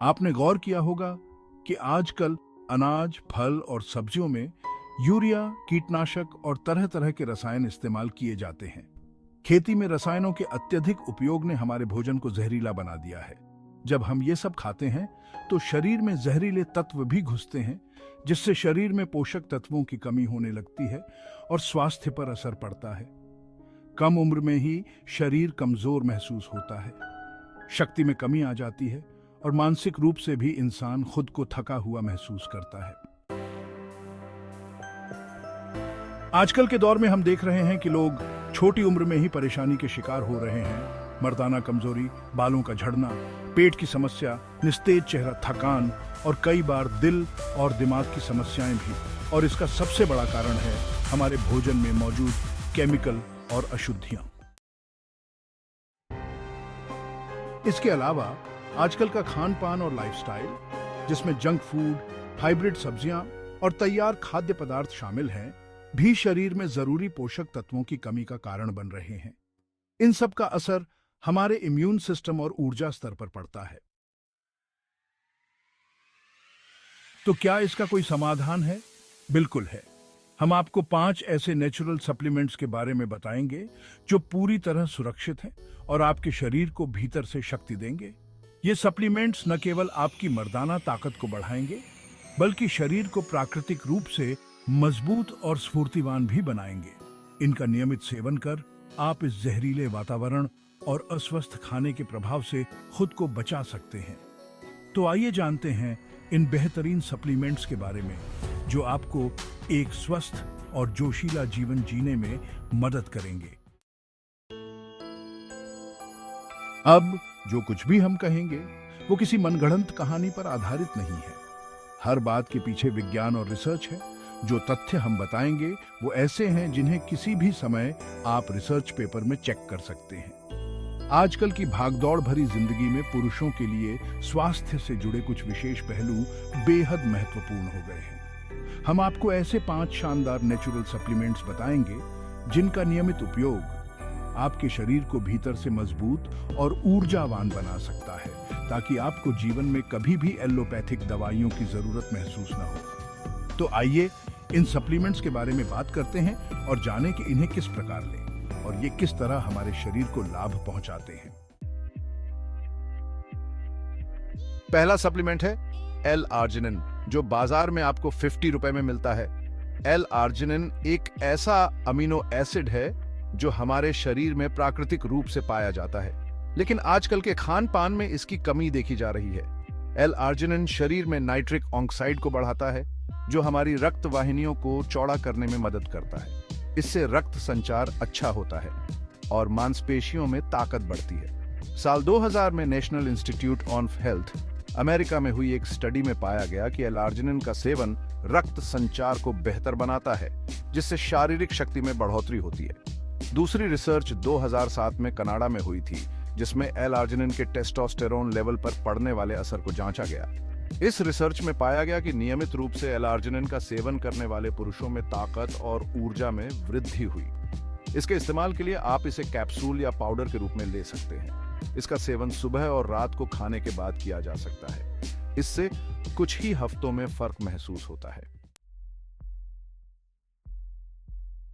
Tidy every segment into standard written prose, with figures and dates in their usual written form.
आपने गौर किया होगा कि आजकल अनाज, फल और सब्जियों में यूरिया, कीटनाशक और तरह तरह के रसायन इस्तेमाल किए जाते हैं। खेती में रसायनों के अत्यधिक उपयोग ने हमारे भोजन को जहरीला बना दिया है। जब हम ये सब खाते हैं तो शरीर में जहरीले तत्व भी घुसते हैं, जिससे शरीर में पोषक तत्वों की कमी होने लगती है और स्वास्थ्य पर असर पड़ता है। कम उम्र में ही शरीर कमजोर महसूस होता है, शक्ति में कमी आ जाती है और मानसिक रूप से भी इंसान खुद को थका हुआ महसूस करता है। आजकल के दौर में हम देख रहे हैं कि लोग छोटी उम्र में ही परेशानी के शिकार हो रहे हैं। मर्दाना कमजोरी, बालों का झड़ना, पेट की समस्या, निस्तेज चेहरा, थकान और कई बार दिल और दिमाग की समस्याएं भी। और इसका सबसे बड़ा कारण है हमारे भोजन में मौजूद केमिकल और अशुद्धियां। इसके अलावा आजकल का खान पान और लाइफस्टाइल, जिसमें जंक फूड, हाइब्रिड सब्जियां और तैयार खाद्य पदार्थ शामिल हैं, भी शरीर में जरूरी पोषक तत्वों की कमी का कारण बन रहे हैं। इन सब का असर हमारे इम्यून सिस्टम और ऊर्जा स्तर पर पड़ता है। तो क्या इसका कोई समाधान है? बिल्कुल है। हम आपको 5 ऐसे नेचुरल सप्लीमेंट्स के बारे में बताएंगे जो पूरी तरह सुरक्षित हैं और आपके शरीर को भीतर से शक्ति देंगे। ये सप्लीमेंट्स न केवल आपकी मर्दाना ताकत को बढ़ाएंगे, बल्कि शरीर को प्राकृतिक रूप से मजबूत और स्फूर्तिवान भी बनाएंगे। इनका नियमित सेवन कर आप इस जहरीले वातावरण और अस्वस्थ खाने के प्रभाव से खुद को बचा सकते हैं। तो आइए जानते हैं इन बेहतरीन सप्लीमेंट्स के बारे में, जो आपको एक स्वस्थ और जोशीला जीवन जीने में मदद करेंगे। अब जो कुछ भी हम कहेंगे वो किसी मनगढ़ंत कहानी पर आधारित नहीं है। हर बात के पीछे विज्ञान और रिसर्च है। जो तथ्य हम बताएंगे वो ऐसे हैं जिन्हें किसी भी समय आप रिसर्च पेपर में चेक कर सकते हैं। आजकल की भागदौड़ भरी जिंदगी में पुरुषों के लिए स्वास्थ्य से जुड़े कुछ विशेष पहलू बेहद महत्वपूर्ण हो गए हैं। हम आपको ऐसे 5 शानदार नेचुरल सप्लीमेंट्स बताएंगे जिनका नियमित उपयोग आपके शरीर को भीतर से मजबूत और ऊर्जावान बना सकता है, ताकि आपको जीवन में कभी भी एलोपैथिक दवाइयों की जरूरत महसूस न हो। तो आइए इन सप्लीमेंट्स के बारे में बात करते हैं और जानें कि इन्हें किस प्रकार लें और ये किस तरह हमारे शरीर को लाभ पहुंचाते हैं। पहला सप्लीमेंट है एल-आर्जिनिन, जो बाजार में आपको 50 रुपए में मिलता है। एल-आर्जिनिन एक ऐसा अमीनो एसिड है जो हमारे शरीर में प्राकृतिक रूप से पाया जाता है, लेकिन आजकल के खान पान में इसकी कमी देखी जा रही है। एल-आर्जिनिन शरीर में नाइट्रिक ऑक्साइड को बढ़ाता है, जो हमारी रक्त वाहिनियों को चौड़ा करने में मदद करता है। इससे रक्त संचार अच्छा होता है और मांसपेशियों में ताकत बढ़ती है। साल 2000 में national institute of health, America में हुई एक स्टडी में पाया गया कि एल-आर्जिनिन का सेवन रक्त संचार को बेहतर बनाता है, जिससे शारीरिक शक्ति में बढ़ोतरी होती है। दूसरी रिसर्च 2007 में कनाडा में हुई थी, जिसमें एल-आर्जिनिन के टेस्टोस्टेरोन लेवल पर पड़ने वाले असर को जांचा गया। इस रिसर्च में पाया गया कि नियमित रूप से एल-आर्जिनिन का सेवन करने वाले पुरुषों में ताकत और ऊर्जा में वृद्धि हुई। इसके इस्तेमाल के लिए आप इसे कैप्सूल या पाउडर के रूप में ले सकते हैं। इसका सेवन सुबह और रात को खाने के बाद किया जा सकता है। इससे कुछ ही हफ्तों में फर्क महसूस होता है।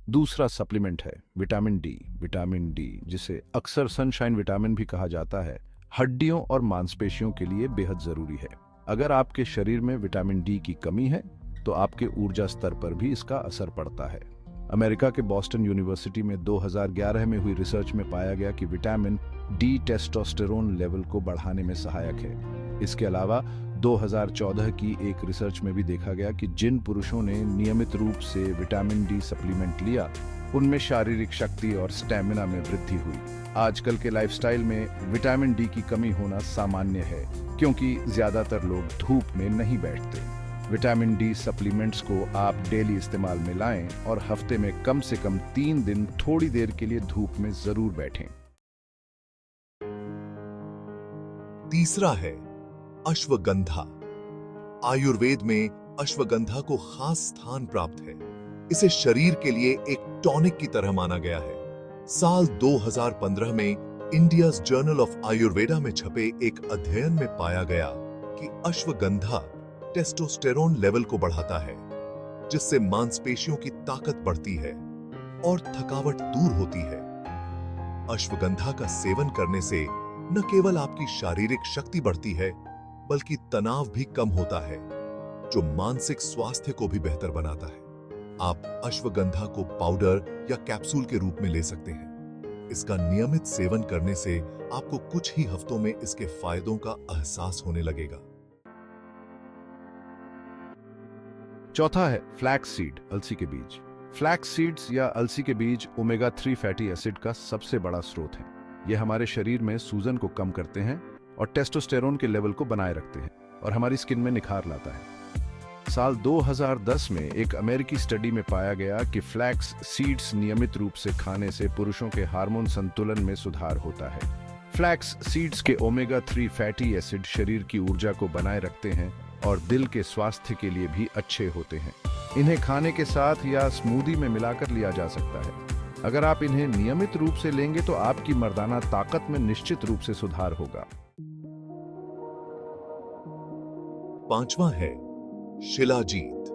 दूसरा सप्लीमेंट है विटामिन डी। विटामिन डी, जिसे अक्सर सनशाइन विटामिन भी कहा जाता है, हड्डियों और मांसपेशियों के लिए बेहद जरूरी है। अगर आपके शरीर में विटामिन डी की कमी है तो आपके ऊर्जा स्तर पर भी इसका असर पड़ता है। अमेरिका के बॉस्टन यूनिवर्सिटी में 2011 में हुई रिसर्च में पाया गया कि विटामिन डी टेस्टोस्टेरोन लेवल को बढ़ाने में सहायक है। इसके अलावा 2014 की एक रिसर्च में भी देखा गया कि जिन पुरुषों ने नियमित रूप से विटामिन डी सप्लीमेंट लिया, उनमें शारीरिक शक्ति और स्टैमिना में वृद्धि हुई। आजकल के लाइफस्टाइल में विटामिन डी की कमी होना सामान्य है, क्योंकि ज्यादातर लोग धूप में नहीं बैठते। विटामिन डी सप्लीमेंट्स को आप डेली इस्तेमाल में लाएं और हफ्ते में कम से कम 3 दिन थोड़ी देर के लिए धूप में जरूर बैठें। तीसरा है अश्वगंधा। आयुर्वेद में अश्वगंधा को खास स्थान प्राप्त है। इसे शरीर के लिए एक टॉनिक की तरह माना गया है। साल 2015 में इंडियाज जर्नल ऑफ आयुर्वेदा में छपे एक अध्ययन में पाया गया कि अश्वगंधा टेस्टोस्टेरोन लेवल को बढ़ाता है, जिससे मांसपेशियों की ताकत बढ़ती है और थकावट दूर होती है। अश्वगंधा का सेवन करने से न केवल आपकी शारीरिक शक्ति बढ़ती है, बल्कि तनाव भी कम होता है, जो मानसिक स्वास्थ्य को भी बेहतर बनाता है। आप अश्वगंधा को पाउडर या कैप्सूल के रूप में ले सकते हैं। इसका नियमित सेवन करने से आपको कुछ ही हफ्तों में इसके फायदों का एहसास होने लगेगा। चौथा है फ्लैक्स सीड, अलसी के बीज। फ्लैक्स सीड्स या अलसी के बीज ओमेगा 3 फैटी एसिड का सबसे बड़ा स्रोत है। यह हमारे शरीर में सूजन को कम करते हैं और टेस्टोस्टेरोन के लेवल को बनाए रखते हैं और हमारी स्किन में निखार लाता है। साल 2010 में एक अमेरिकी स्टडी में पाया गया कि फ्लैक्स सीड्स नियमित रूप से खाने से पुरुषों के हार्मोन संतुलन में सुधार होता है। फ्लैक्स सीड्स के ओमेगा 3 फैटी एसिड शरीर की ऊर्जा को बनाए रखते हैं और दिल के स्वास्थ्य के लिए भी अच्छे होते हैं। इन्हें खाने के साथ या स्मूदी में मिलाकर लिया जा सकता है। अगर आप इन्हें नियमित रूप से लेंगे तो आपकी मर्दाना ताकत में निश्चित रूप से सुधार होगा। पांचवा है शिलाजीत।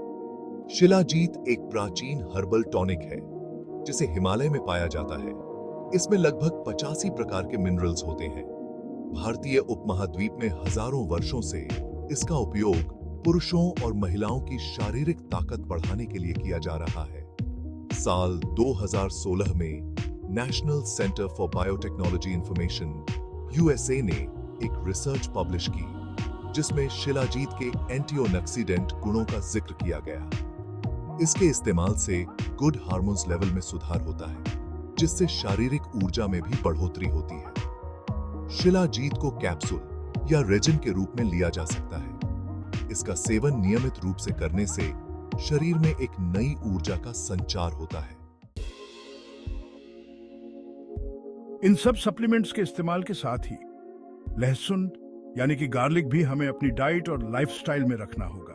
शिलाजीत एक प्राचीन हर्बल टॉनिक है, जिसे हिमालय में पाया जाता है। इसमें लगभग 85 प्रकार के मिनरल्स होते हैं। भारतीय उपमहाद्वीप में हजारों वर्षों से इसका उपयोग पुरुषों और महिलाओं की शारीरिक ताकत बढ़ाने के लिए किया जा रहा है। साल 2016 में national centre for biotechnology information USA ने एक रिसर्च पब्लिश की, जिसमें शिलाजीत के एंटीऑक्सीडेंट गुणों का जिक्र किया गया। इसके इस्तेमाल से गुड हार्मोन्स लेवल में सुधार होता है, जिससे शारीरिक ऊर्जा में भी बढ़ोतरी होती है। शिलाजीत को कैप्सूल या रेजिन के रूप में लिया जा सकता है। इसका सेवन नियमित रूप से करने से शरीर में एक नई ऊर्जा का संचार होता है। इन सब सप्लीमेंट्स के इस्तेमाल के साथ ही लहसुन यानी कि गार्लिक भी हमें अपनी डाइट और लाइफस्टाइल में रखना होगा।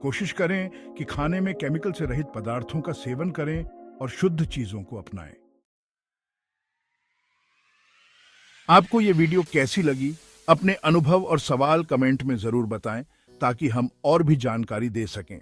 कोशिश करें कि खाने में केमिकल से रहित पदार्थों का सेवन करें और शुद्ध चीजों को अपनाएं। आपको ये वीडियो कैसी लगी? अपने अनुभव और सवाल कमेंट में जरूर बताएं ताकि हम और भी जानकारी दे सकें।